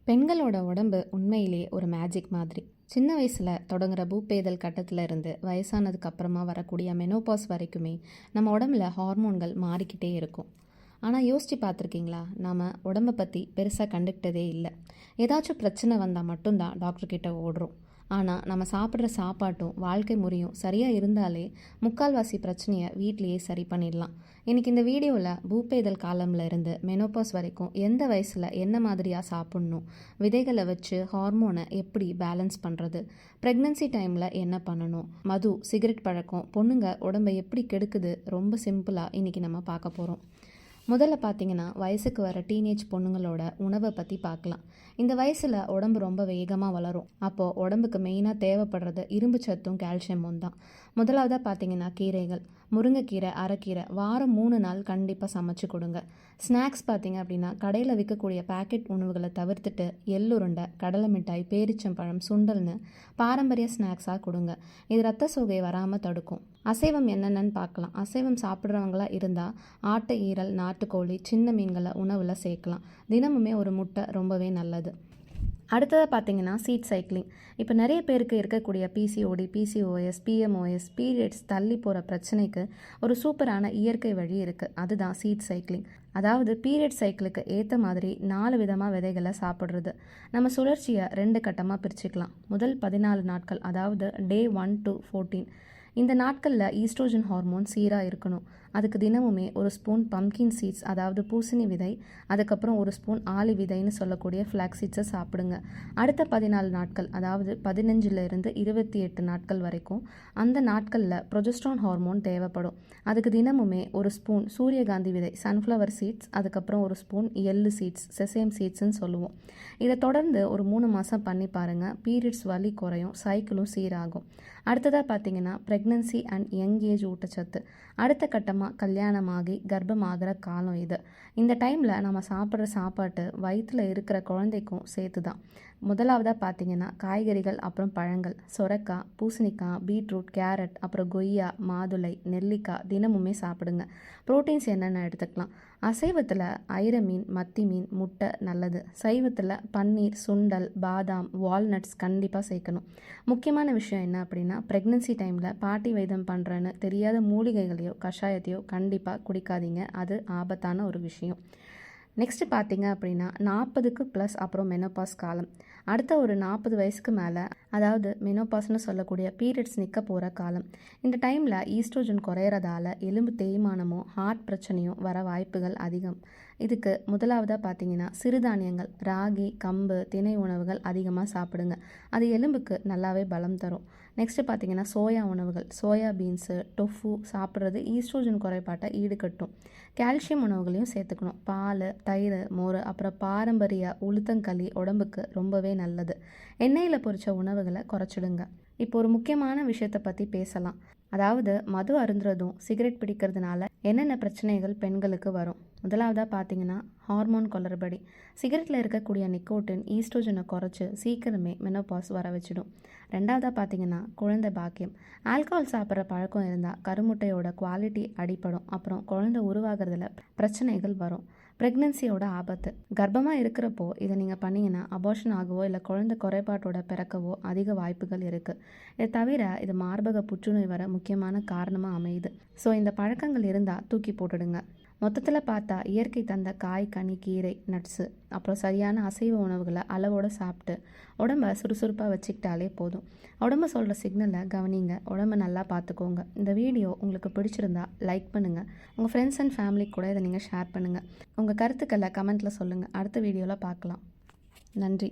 பெண்களோட உடம்பு உண்மையிலேயே ஒரு மேஜிக் மாதிரி. சின்ன வயசில் தொடங்குற பூப்பேதல் கட்டத்தில் இருந்து வயசானதுக்கு அப்புறமா வரக்கூடிய மெனோபாஸ் வரைக்குமே நம்ம உடம்புல ஹார்மோன்கள் மாறிக்கிட்டே இருக்கும். ஆனால் யோசித்து பார்த்துருக்கீங்களா, நாம் உடம்பை பற்றி பெருசாக கண்டுக்கிட்டதே இல்லை. ஏதாச்சும் பிரச்சனை வந்தால் மட்டும்தான் டாக்டர்கிட்ட ஓடுறோம். ஆனால் நம்ம சாப்பிட்ற சாப்பாட்டும் வாழ்க்கை முறையும் சரியாக இருந்தாலே முக்கால்வாசி பிரச்சனையை வீட்லேயே சரி பண்ணிடலாம். இன்றைக்கி இந்த வீடியோவில் பூப்பேதல் காலம்ல இருந்து மெனோபாஸ் வரைக்கும் எந்த வயசில் என்ன மாதிரியாக சாப்பிட்ணும், விதைகளை வச்சு ஹார்மோனை எப்படி பேலன்ஸ் பண்ணுறது, ப்ரெக்னன்சி டைமில் என்ன பண்ணணும், மது சிகரெட் பழக்கம் பொண்ணுங்க உடம்பை எப்படி கெடுக்குது, ரொம்ப சிம்பிளாக இன்றைக்கி நம்ம பார்க்க போகிறோம். முதல்ல பார்த்தீங்கன்னா, வயசுக்கு வர டீனேஜ் பொண்ணுங்களோட உணவை பற்றி பார்க்கலாம். இந்த வயசில் உடம்பு ரொம்ப வேகமாக வளரும். அப்போது உடம்புக்கு மெயினாக தேவைப்படுறது இரும்பு சத்தும் கால்சியமும் தான். முதலாவதாக பார்த்தீங்கன்னா, கீரைகள், முருங்கைக்கீரை, அரைக்கீரை வாரம் 3 நாள் கண்டிப்பாக சமைச்சு கொடுங்க. ஸ்நாக்ஸ் பார்த்தீங்க அப்படின்னா, கடையில் விற்கக்கூடிய பேக்கெட் உணவுகளை தவிர்த்துட்டு எள்ளுருண்டை, கடலை மிட்டாய், பேரிச்சம்பழம், சுண்டல்னு பாரம்பரிய ஸ்நாக்ஸாக கொடுங்க. இது ரத்த சோகை வராமல் தடுக்கும். அசைவம் என்னென்னு பார்க்கலாம். அசைவம் சாப்பிட்றவங்களா இருந்தால் ஆட்டு ஈரல், நாட்டுக்கோழி, சின்ன மீன்களை உணவில் சேர்க்கலாம். தினமுமே ஒரு முட்டை ரொம்பவே நல்லது. அடுத்ததாக பார்த்தீங்கன்னா, சீட் சைக்கிளிங். இப்போ நிறைய பேருக்கு இருக்கக்கூடிய பிசிஓடி, பிசிஓஎஸ், பிஎம்ஓஎஸ், பீரியட்ஸ் தள்ளி போகிற பிரச்சனைக்கு ஒரு சூப்பரான இயற்கை வழி இருக்குது. அதுதான் சீட் சைக்கிளிங். அதாவது பீரியட் சைக்கிளுக்கு ஏற்ற மாதிரி 4 விதமாக விதைகளை சாப்பிட்றது. நம்ம சுழற்சியை 2 கட்டமாக பிரிச்சுக்கலாம். முதல் 14 நாட்கள், அதாவது டே 1 to 14. இந்த நாட்களில் ஈஸ்ட்ரோஜன் ஹார்மோன் சீராக இருக்கணும். அதுக்கு தினமுமே ஒரு ஸ்பூன் பம்கின் சீட்ஸ், அதாவது பூசணி விதை, அதுக்கப்புறம் ஒரு ஸ்பூன் ஆலி விதைன்னு சொல்லக்கூடிய ஃப்ளாக்ஸ் சீட்ஸை சாப்பிடுங்க. அடுத்த 14 நாட்கள், அதாவது 15லிருந்து 28 நாட்கள் வரைக்கும் அந்த நாட்களில் ப்ரொஜெஸ்ட்ரான் ஹார்மோன் தேவைப்படும். அதுக்கு தினமுமே ஒரு ஸ்பூன் சூரியகாந்தி விதை, சன்ஃப்ளவர் சீட்ஸ், அதுக்கப்புறம் ஒரு ஸ்பூன் எள்ளு சீட்ஸ், செசேம் சீட்ஸ்ன்னு சொல்லுவோம். இதை தொடர்ந்து ஒரு 3 மாதம் பண்ணி பாருங்கள். பீரியட்ஸ் வலி குறையும், சைக்கிளும் சீராகும். அடுத்ததாக பார்த்தீங்கன்னா, ப்ரெக்னன்சி அண்ட் யங் ஏஜ் ஊட்டச்சத்து. அடுத்த கட்டமாக கல்யாணமாகி கர்ப்பமாகிற காலம் இது. இந்த டைமில் நம்ம சாப்பிட்ற சாப்பாட்டு வயிற்றில் இருக்கிற குழந்தைக்கும் சேர்த்து தான். முதலாவதாக பார்த்தீங்கன்னா, காய்கறிகள், அப்புறம் பழங்கள், சொரக்காய், பூசணிக்காய், பீட்ரூட், கேரட், அப்புறம் கொய்யா, மாதுளை, நெல்லிக்காய் தினமுமே சாப்பிடுங்க. ப்ரோட்டீன்ஸ் என்னென்ன எடுத்துக்கலாம். அசைவத்தில் ஐர மீன், மத்தி மீன், முட்டை நல்லது. சைவத்தில் பன்னீர், சுண்டல், பாதாம், வால்நட்ஸ் கண்டிப்பாக சேர்க்கணும். முக்கியமான விஷயம் என்ன அப்படின்னா, ப்ரெக்னன்சி டைமில் பாட்டி வைத்தியம் பண்ணுறேன்னு தெரியாத மூலிகைகளையோ கஷாயத்தையோ கண்டிப்பாக குடிக்காதீங்க. அது ஆபத்தான ஒரு விஷயம். நெக்ஸ்ட்டு பார்த்தீங்க அப்படின்னா, 40க்கு ப்ளஸ் அப்புறம் மெனோபாஸ் காலம். அடுத்த ஒரு 40 வயசுக்கு மேலே, அதாவது மெனோபாஸ்னு சொல்லக்கூடிய பீரியட்ஸ் நிற்க போகிற காலம். இந்த டைமில் ஈஸ்ட்ரோஜன் குறையிறதால எலும்பு தேய்மானமோ ஹார்ட் பிரச்சனையும் வர வாய்ப்புகள் அதிகம். இதுக்கு முதலாவதாக பார்த்தீங்கன்னா, சிறுதானியங்கள், ராகி, கம்பு, திணை உணவுகள் அதிகமாக சாப்பிடுங்க. அது எலும்புக்கு நல்லாவே பலம் தரும். நெக்ஸ்ட்டு பார்த்தீங்கன்னா, சோயா உணவுகள், சோயா பீன்ஸு, டொஃபு சாப்பிட்றது ஈஸ்ட்ரோஜன் குறைபாட்டை ஈடுகட்டும். கால்சியம் உணவுகளையும் சேர்த்துக்கணும். பால், தயிர், மோர், அப்புறம் பாரம்பரிய உளுத்தங்களி உடம்புக்கு ரொம்பவே நல்லது. எண்ணெயில் பொரிச்ச உணவுகளை குறைச்சிடுங்க. இப்போ ஒரு முக்கியமான விஷயத்தை பற்றி பேசலாம். அதாவது மது அருந்துறதும் சிகரெட் பிடிக்கிறதுனால என்னென்ன பிரச்சனைகள் பெண்களுக்கு வரும். முதலாவதாக பார்த்தீங்கன்னா, ஹார்மோன் குளறுபடி. சிகரெட்டில் இருக்கக்கூடிய நிக்கோட்டின் ஈஸ்ட்ரோஜனை குறைச்சி சீக்கிரமே மெனோபாஸ் வர வச்சிடும். ரெண்டாவதாக பார்த்தீங்கன்னா, குழந்தை பாக்கியம். ஆல்கஹால் சாப்பிட்ற பழக்கம் இருந்தால் கருமுட்டையோட குவாலிட்டி அடிப்படும். அப்புறம் குழந்தை உருவாகிறதுல பிரச்சனைகள் வரும். ப்ரெக்னன்சியோட ஆபத்து. கர்ப்பமாக இருக்கிறப்போ இதை நீங்கள் பண்ணிங்கன்னா அபார்ஷன் ஆகவோ இல்லை குழந்தை குறைபாட்டோட பிறக்கவோ அதிக வாய்ப்புகள் இருக்குது. இதை தவிர இது மார்பக புற்றுநோய் வர முக்கியமான காரணமாக அமையுது. ஸோ இந்த பழக்கங்கள் இருந்தால் தூக்கி போட்டுடுங்க. மொத்தத்தில் பார்த்தா, இயற்கை தந்த காய், கனி, கீரை, நட்ஸு, அப்புறம் சரியான அசைவ உணவுகளை அளவோடு சாப்பிட்டு உடம்பை சுறுசுறுப்பாக வச்சுக்கிட்டாலே போதும். உடம்பு சொல்கிற சிக்னலை கவனிங்க. உடம்பை நல்லா பார்த்துக்கோங்க. இந்த வீடியோ உங்களுக்கு பிடிச்சிருந்தா லைக் பண்ணுங்கள். உங்கள் ஃப்ரெண்ட்ஸ் அண்ட் ஃபேமிலி கூட இதை நீங்கள் ஷேர் பண்ணுங்கள். உங்கள் கருத்துக்களை கமெண்ட்டில் சொல்லுங்கள். அடுத்த வீடியோவில் பார்க்கலாம். நன்றி.